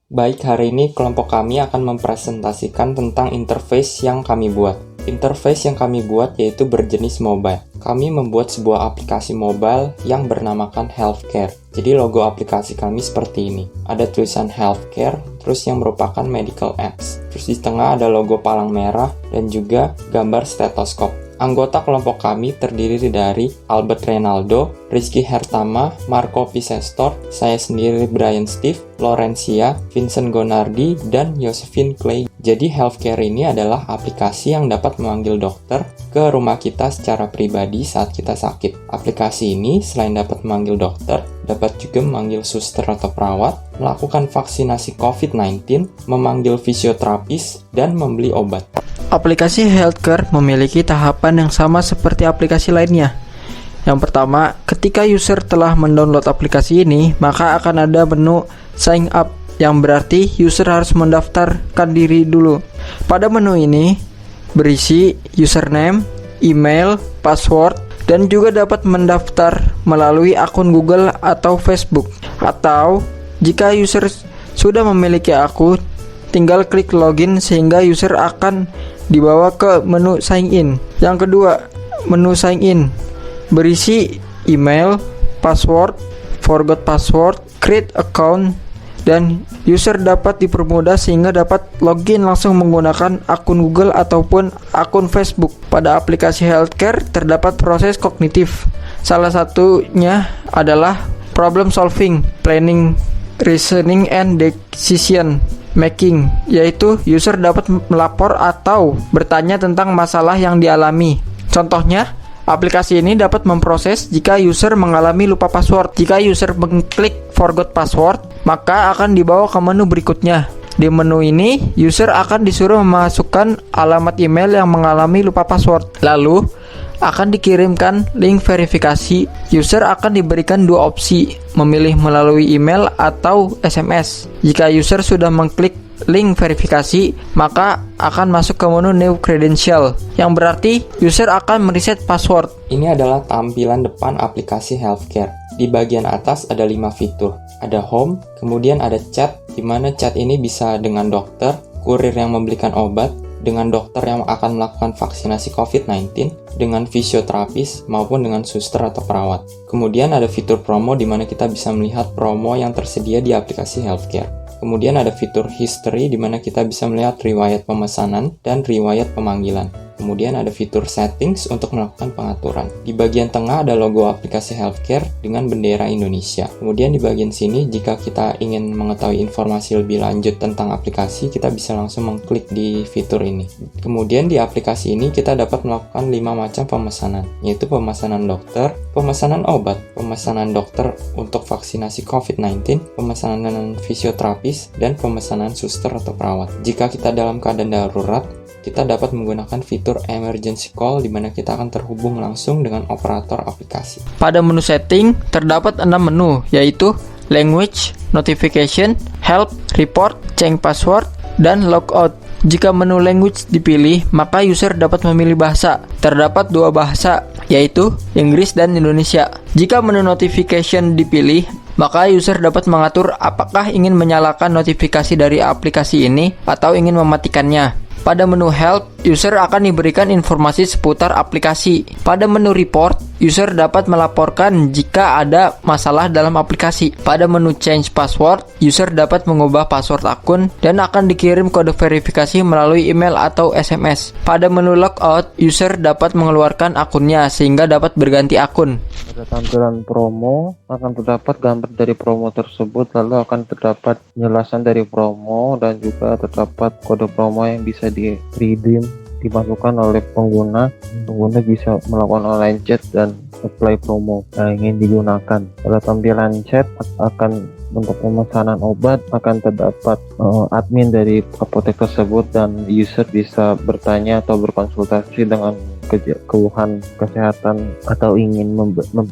Baik, hari ini kelompok kami akan mempresentasikan tentang interface yang kami buat. Interface yang kami buat yaitu berjenis mobile. Kami membuat sebuah aplikasi mobile yang bernamakan Healthcare. Jadi logo aplikasi kami seperti ini. Ada tulisan Healthcare, terus yang merupakan medical apps. Terus di tengah ada logo palang merah dan juga gambar stetoskop. Anggota kelompok kami terdiri dari Albert Reynaldo, Rizky Hertama, Marco Pisestor, saya sendiri Brian Steve, Laurencia, Vincent Gonardi, dan Josephine Clay. Jadi Healthcare ini adalah aplikasi yang dapat memanggil dokter ke rumah kita secara pribadi saat kita sakit. Aplikasi ini selain dapat memanggil dokter, dapat juga memanggil suster atau perawat, melakukan vaksinasi COVID-19, memanggil fisioterapis, dan membeli obat. Aplikasi Healthcare memiliki tahapan yang sama seperti aplikasi lainnya. Yang pertama, ketika user telah mendownload aplikasi ini, maka akan ada menu sign up, yang berarti user harus mendaftarkan diri dulu. Pada menu ini berisi username, email, password, dan juga dapat mendaftar melalui akun Google atau Facebook. Atau jika user sudah memiliki akun, tinggal klik login sehingga user akan dibawa ke menu sign in. Yang kedua, menu sign in berisi email, password, forgot password, create account, dan user dapat dipermudah sehingga dapat login langsung menggunakan akun Google ataupun akun Facebook. Pada aplikasi Healthcare terdapat proses kognitif. Salah satunya adalah problem solving, planning, reasoning, and decision making, yaitu user dapat melapor atau bertanya tentang masalah yang dialami. Contohnya, aplikasi ini dapat memproses jika user mengalami lupa password. Jika user mengklik forgot password, maka akan dibawa ke menu berikutnya. Di menu ini, user akan disuruh memasukkan alamat email yang mengalami lupa password. Lalu, akan dikirimkan link verifikasi. User akan diberikan dua opsi, memilih melalui email atau SMS. Jika user sudah mengklik link verifikasi, maka akan masuk ke menu new credential, yang berarti user akan mereset password. Ini adalah tampilan depan aplikasi Healthcare. Di bagian atas ada 5 fitur. Ada home, kemudian ada chat, di mana chat ini bisa dengan dokter, kurir yang membelikan obat, dengan dokter yang akan melakukan vaksinasi COVID-19, dengan fisioterapis, maupun dengan suster atau perawat. Kemudian ada fitur promo di mana kita bisa melihat promo yang tersedia di aplikasi Healthcare. Kemudian ada fitur history di mana kita bisa melihat riwayat pemesanan dan riwayat pemanggilan. Kemudian ada fitur settings untuk melakukan pengaturan. Di bagian tengah ada logo aplikasi Healthcare dengan bendera Indonesia. Kemudian di bagian sini, jika kita ingin mengetahui informasi lebih lanjut tentang aplikasi, kita bisa langsung mengklik di fitur ini. Kemudian di aplikasi ini kita dapat melakukan 5 macam pemesanan, yaitu pemesanan dokter, pemesanan obat, pemesanan dokter untuk vaksinasi COVID-19, pemesanan fisioterapis, dan pemesanan suster atau perawat. Jika kita dalam keadaan darurat, kita dapat menggunakan fitur emergency call di mana kita akan terhubung langsung dengan operator aplikasi. Pada menu setting terdapat 6 menu, yaitu language, notification, help, report, change password, dan logout. Jika menu language dipilih, maka user dapat memilih bahasa. Terdapat 2 bahasa, yaitu Inggris dan Indonesia. Jika menu notification dipilih, maka user dapat mengatur apakah ingin menyalakan notifikasi dari aplikasi ini atau ingin mematikannya. Pada menu Help, user akan diberikan informasi seputar aplikasi. Pada menu Report, user dapat melaporkan jika ada masalah dalam aplikasi. Pada menu Change Password, user dapat mengubah password akun dan akan dikirim kode verifikasi melalui email atau SMS. Pada menu Logout, user dapat mengeluarkan akunnya sehingga dapat berganti akun. Pada tampilan promo akan terdapat gambar dari promo tersebut, lalu akan terdapat penjelasan dari promo dan juga terdapat kode promo yang bisa di-redeem dimasukkan oleh pengguna. Pengguna bisa melakukan online chat dan apply promo yang ingin digunakan. Pada tampilan chat akan untuk pemesanan obat akan terdapat admin dari apotek tersebut dan user bisa bertanya atau berkonsultasi dengan keluhan kesehatan atau ingin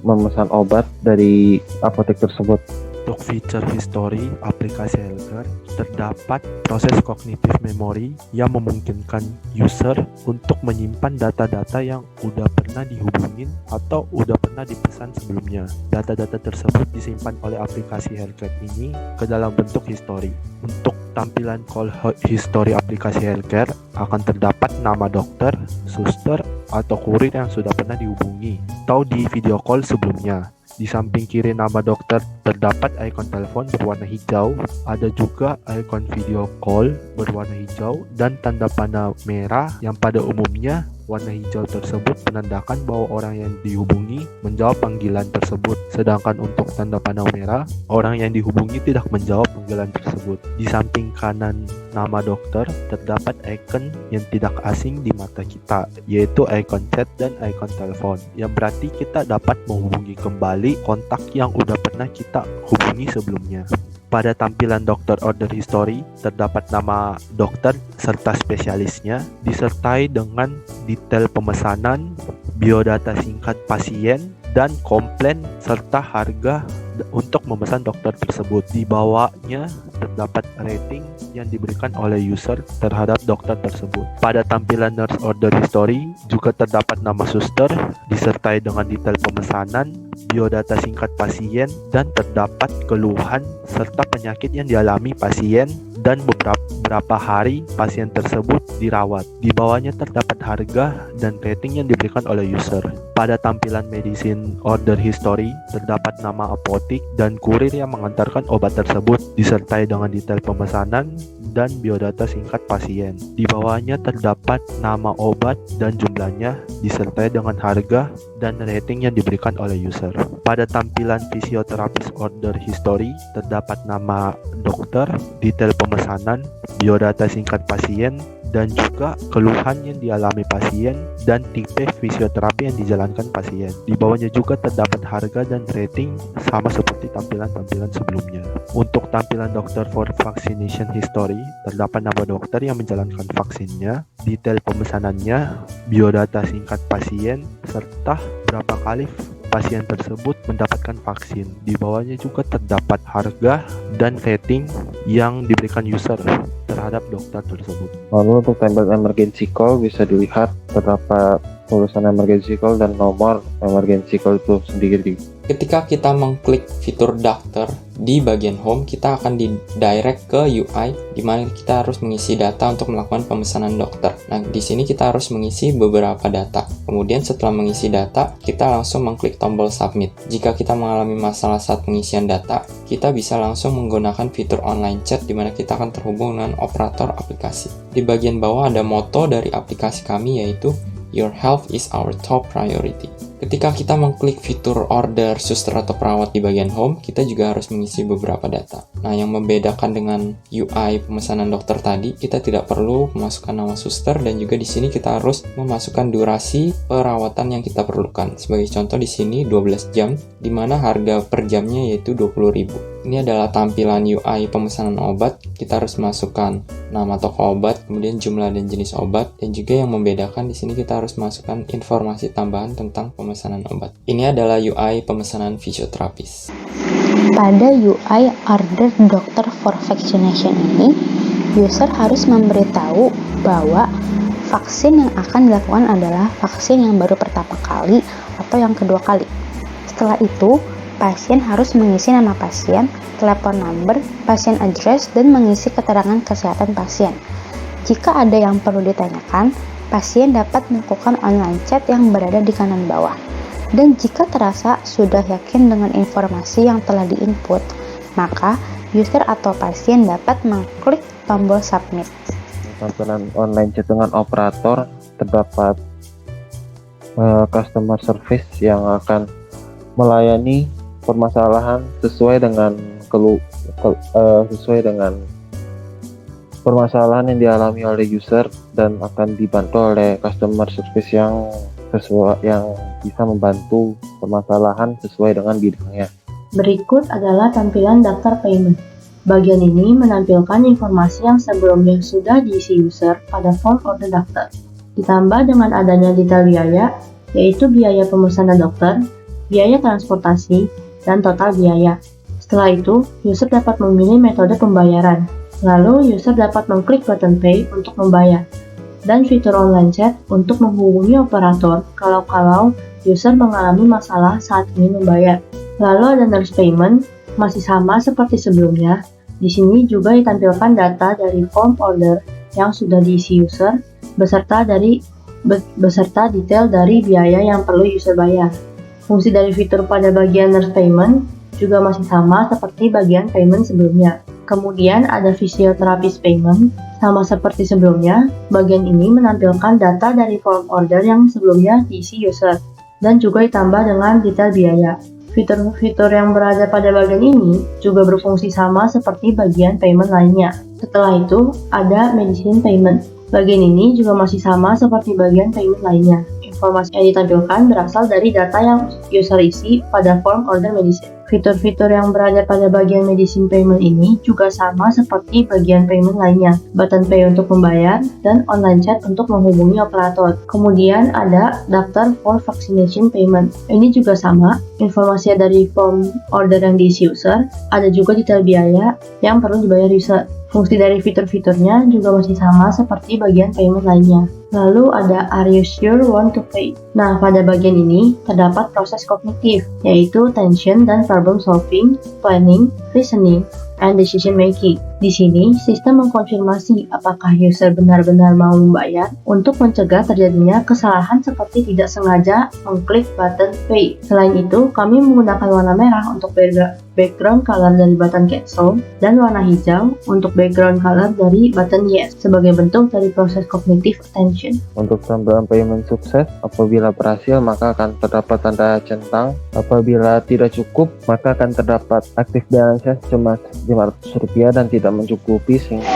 memesan obat dari apotek tersebut. Untuk feature history aplikasi healthcare, terdapat proses kognitif memory yang memungkinkan user untuk menyimpan data-data yang udah pernah dihubungin atau udah pernah dipesan sebelumnya. Data-data tersebut disimpan oleh aplikasi healthcare ini ke dalam bentuk history. Untuk tampilan call history aplikasi healthcare akan terdapat nama dokter, suster, atau kurir yang sudah pernah dihubungi atau di video call sebelumnya. Di samping kiri nama dokter terdapat ikon telepon berwarna hijau, ada juga ikon video call berwarna hijau dan tanda panah merah yang pada umumnya warna hijau tersebut menandakan bahwa orang yang dihubungi menjawab panggilan tersebut. Sedangkan untuk tanda panah merah, orang yang dihubungi tidak menjawab panggilan tersebut. Di samping kanan nama dokter terdapat ikon yang tidak asing di mata kita, yaitu ikon chat dan ikon telepon, yang berarti kita dapat menghubungi kembali kontak yang udah pernah kita hubungi sebelumnya. Pada tampilan dokter order history terdapat nama dokter serta spesialisnya disertai dengan detail pemesanan, biodata singkat pasien, dan komplain serta harga untuk memesan dokter tersebut. Di bawahnya terdapat rating yang diberikan oleh user terhadap dokter tersebut. Pada tampilan nurse order history juga terdapat nama suster disertai dengan detail pemesanan, biodata singkat pasien, dan terdapat keluhan serta penyakit yang dialami pasien dan beberapa hari pasien tersebut dirawat. Di bawahnya terdapat harga dan rating yang diberikan oleh user. Pada tampilan medicine order history terdapat nama apotik dan kurir yang mengantarkan obat tersebut disertai dengan detail pemesanan dan biodata singkat pasien. Di bawahnya terdapat nama obat dan jumlahnya disertai dengan harga dan rating yang diberikan oleh user. Pada tampilan fisioterapis order history terdapat nama dokter, detail pemesanan, biodata singkat pasien, dan juga keluhan yang dialami pasien dan tipe fisioterapi yang dijalankan pasien. Di bawahnya juga terdapat harga dan rating sama seperti tampilan-tampilan sebelumnya. Untuk tampilan dokter for vaccination history terdapat nama dokter yang menjalankan vaksinnya, detail pemesanannya, biodata singkat pasien, serta berapa kali pasien tersebut mendapatkan vaksin. Di bawahnya juga terdapat harga dan rating yang diberikan user terhadap dokter tersebut. Lalu untuk tembel emergency call bisa dilihat terdapat tulisan emergency call dan nomor emergency call itu sendiri. Ketika kita mengklik fitur dokter di bagian home, kita akan di-direct ke UI di mana kita harus mengisi data untuk melakukan pemesanan dokter. Nah, di sini kita harus mengisi beberapa data. Kemudian setelah mengisi data, kita langsung mengklik tombol submit. Jika kita mengalami masalah saat pengisian data, kita bisa langsung menggunakan fitur online chat di mana kita akan terhubung dengan operator aplikasi. Di bagian bawah ada moto dari aplikasi kami yaitu Your health is our top priority. Ketika kita mengklik fitur order suster atau perawat di bagian home, kita juga harus mengisi beberapa data. Nah, yang membedakan dengan UI pemesanan dokter tadi, kita tidak perlu memasukkan nama suster dan juga di sini kita harus memasukkan durasi perawatan yang kita perlukan. Sebagai contoh di sini 12 jam, di mana harga per jamnya yaitu 20.000. Ini adalah tampilan UI pemesanan obat. Kita harus masukkan nama toko obat, kemudian jumlah dan jenis obat, dan juga yang membedakan di sini kita harus masukkan informasi tambahan tentang pemesanan obat. Ini adalah UI pemesanan fisioterapis. Pada UI order dokter for vaccination ini, user harus memberitahu bahwa vaksin yang akan dilakukan adalah vaksin yang baru pertama kali atau yang kedua kali. Setelah itu, pasien harus mengisi nama pasien, telepon number, pasien address, dan mengisi keterangan kesehatan pasien. Jika ada yang perlu ditanyakan, pasien dapat melakukan online chat yang berada di kanan bawah. Dan jika terasa sudah yakin dengan informasi yang telah diinput, maka user atau pasien dapat mengklik tombol submit. Tampilan online chat dengan operator terdapat customer service yang akan melayani permasalahan sesuai dengan permasalahan yang dialami oleh user dan akan dibantu oleh customer service yang bisa membantu permasalahan sesuai dengan bidangnya. Berikut adalah tampilan daftar payment. Bagian ini menampilkan informasi yang sebelumnya sudah diisi user pada form order daftar. Ditambah dengan adanya detail biaya, yaitu biaya pemesanan dokter, biaya transportasi, dan total biaya. Setelah itu, user dapat memilih metode pembayaran. Lalu, user dapat mengklik button Pay untuk membayar. Dan fitur online chat untuk menghubungi operator kalau user mengalami masalah saat ingin membayar. Lalu ada nurse payment, masih sama seperti sebelumnya. Di sini juga ditampilkan data dari form order yang sudah diisi user, beserta detail dari biaya yang perlu user bayar. Fungsi dari fitur pada bagian nurse payment juga masih sama seperti bagian payment sebelumnya. Kemudian ada physiotherapist payment, sama seperti sebelumnya. Bagian ini menampilkan data dari form order yang sebelumnya diisi user, dan juga ditambah dengan detail biaya. Fitur-fitur yang berada pada bagian ini juga berfungsi sama seperti bagian payment lainnya. Setelah itu, ada medicine payment. Bagian ini juga masih sama seperti bagian payment lainnya. Informasi yang ditampilkan berasal dari data yang user isi pada form order medicine. Fitur-fitur yang berada pada bagian medicine payment ini juga sama seperti bagian payment lainnya. Button pay untuk membayar dan online chat untuk menghubungi operator. Kemudian ada daftar for vaccination payment. Ini juga sama, informasi dari form order yang diisi user, ada juga detail biaya yang perlu dibayar user. Fungsi dari fitur-fiturnya juga masih sama seperti bagian payment lainnya. Lalu ada Are you sure want to pay? Nah, pada bagian ini terdapat proses kognitif, yaitu attention dan problem solving, planning, reasoning, and decision making. Di sini, sistem mengkonfirmasi apakah user benar-benar mau membayar untuk mencegah terjadinya kesalahan seperti tidak sengaja mengklik button pay. Selain itu, kami menggunakan warna merah untuk background color dari button cancel dan warna hijau untuk background color dari button yes sebagai bentuk dari proses kognitif attention. Untuk tambahan payment sukses, apabila berhasil maka akan terdapat tanda centang. Apabila tidak cukup, maka akan terdapat active balance cuma Rp500 dan tidak mencukupi sehingga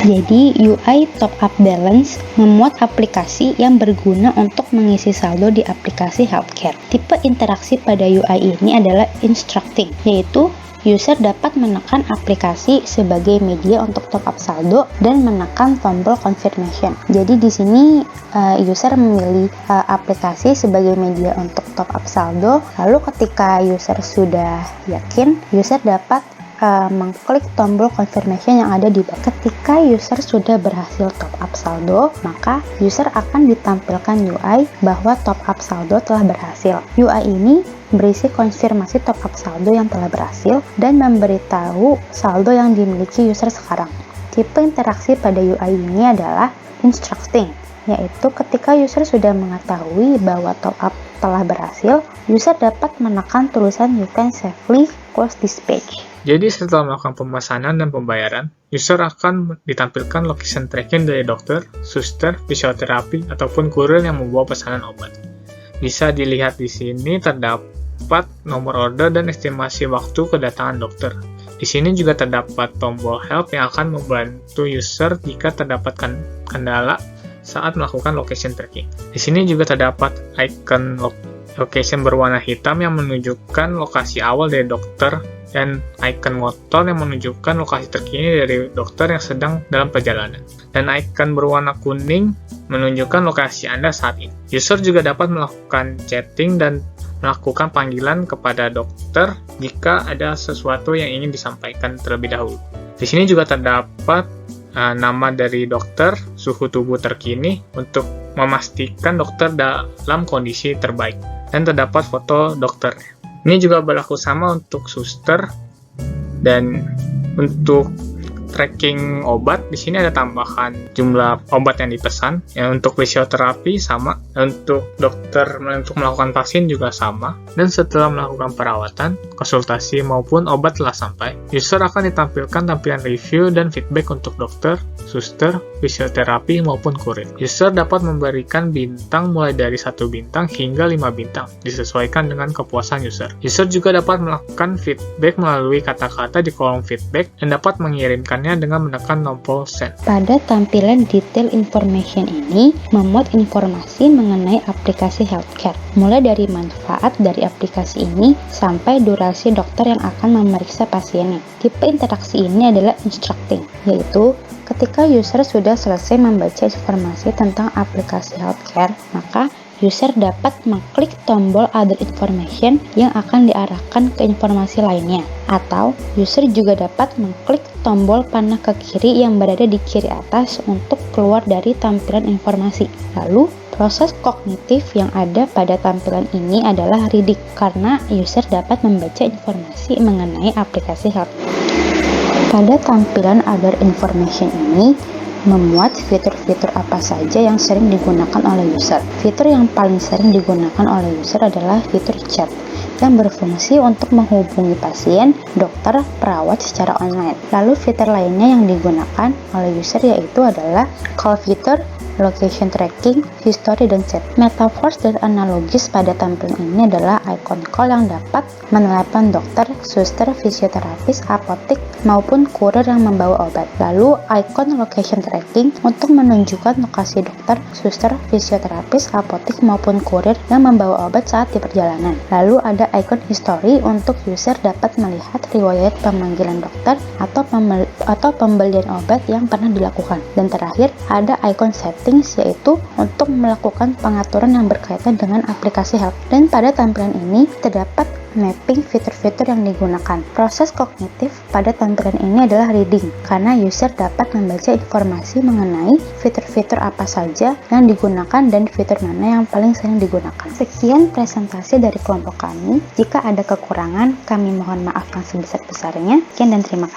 Jadi, UI Top Up Balance memuat aplikasi yang berguna untuk mengisi saldo di aplikasi healthcare. Tipe interaksi pada UI ini adalah instructing, yaitu user dapat menekan aplikasi sebagai media untuk top up saldo dan menekan tombol confirmation. Jadi di sini user memilih aplikasi sebagai media untuk top up saldo. Lalu ketika user sudah yakin, user dapat mengklik tombol confirmation yang ada di bawah. Ketika user sudah berhasil top up saldo, maka user akan ditampilkan UI bahwa top up saldo telah berhasil. UI ini berisi konfirmasi top up saldo yang telah berhasil dan memberitahu saldo yang dimiliki user sekarang. Tipe interaksi pada UI ini adalah instructing, yaitu ketika user sudah mengetahui bahwa top up telah berhasil, user dapat menekan tulisan you can safely close this page. Jadi setelah melakukan pemesanan dan pembayaran, user akan ditampilkan location tracking dari dokter, suster, fisioterapi, ataupun kurir yang membawa pesanan obat. Bisa dilihat di sini terdapat nomor order dan estimasi waktu kedatangan dokter. Di sini juga terdapat tombol help yang akan membantu user jika terdapat kendala saat melakukan location tracking. Di sini juga terdapat icon location berwarna hitam yang menunjukkan lokasi awal dari dokter dan icon motor yang menunjukkan lokasi terkini dari dokter yang sedang dalam perjalanan. Dan icon berwarna kuning menunjukkan lokasi Anda saat ini. User juga dapat melakukan chatting dan melakukan panggilan kepada dokter jika ada sesuatu yang ingin disampaikan terlebih dahulu. Di sini juga terdapat nama dari dokter, suhu tubuh terkini untuk memastikan dokter dalam kondisi terbaik, dan terdapat foto dokter. Ini juga berlaku sama untuk suster, dan untuk tracking obat di sini ada tambahan jumlah obat yang dipesan. Untuk fisioterapi sama, untuk dokter untuk melakukan vaksin juga sama. Dan setelah melakukan perawatan, konsultasi maupun obat telah sampai, user akan ditampilkan tampilan review dan feedback untuk dokter, suster, fisioterapi maupun kurir. User dapat memberikan bintang mulai dari 1 bintang hingga 5 bintang, disesuaikan dengan kepuasan user. User juga dapat melakukan feedback melalui kata-kata di kolom feedback dan dapat mengirimkan dengan menekan tombol send. Pada tampilan detail information ini memuat informasi mengenai aplikasi healthcare, mulai dari manfaat dari aplikasi ini sampai durasi dokter yang akan memeriksa pasiennya. Tipe interaksi ini adalah instructing, yaitu ketika user sudah selesai membaca informasi tentang aplikasi healthcare, maka user dapat mengklik tombol Other Information yang akan diarahkan ke informasi lainnya. Atau, user juga dapat mengklik tombol panah ke kiri yang berada di kiri atas untuk keluar dari tampilan informasi. Lalu, proses kognitif yang ada pada tampilan ini adalah reading, karena user dapat membaca informasi mengenai aplikasi health. Pada tampilan Other Information ini, memuat fitur-fitur apa saja yang sering digunakan oleh user. Fitur yang paling sering digunakan oleh user adalah fitur chat, yang berfungsi untuk menghubungi pasien, dokter, perawat secara online. Lalu fitur lainnya yang digunakan oleh user yaitu adalah call fitur, location tracking, history, dan chat. Metaphors dan analogis pada tampilan ini adalah icon call yang dapat menelepon dokter, suster, fisioterapis, apotek, maupun kurir yang membawa obat. Lalu icon location tracking untuk menunjukkan lokasi dokter, suster, fisioterapis, apotek, maupun kurir yang membawa obat saat di perjalanan. Lalu ada icon history untuk user dapat melihat riwayat pemanggilan dokter atau pembelian obat yang pernah dilakukan. Dan terakhir ada icon settings, yaitu untuk melakukan pengaturan yang berkaitan dengan aplikasi health. Dan pada tampilan ini terdapat mapping fitur-fitur yang digunakan. Proses kognitif pada tampilan ini adalah reading, karena user dapat membaca informasi mengenai fitur-fitur apa saja yang digunakan dan fitur mana yang paling sering digunakan. Sekian presentasi dari kelompok kami. Jika ada kekurangan, kami mohon maafkan sebesar-besarnya. Sekian dan terima kasih.